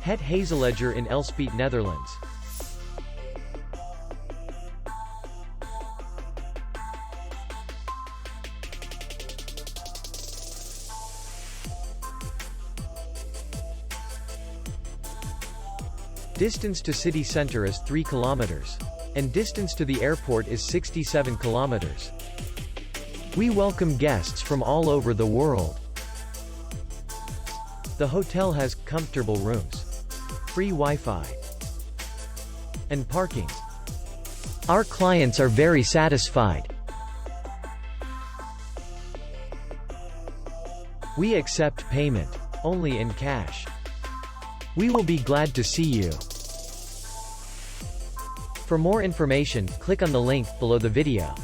Het Hazeleger in Elspeet, Netherlands. Distance to city center is 3 kilometers. And distance to the airport is 67 kilometers. We welcome guests from all over the world. The hotel has comfortable rooms, free Wi-Fi, and parking. Our clients are very satisfied. We accept payment only in cash. We will be glad to see you. For more information, click on the link below the video.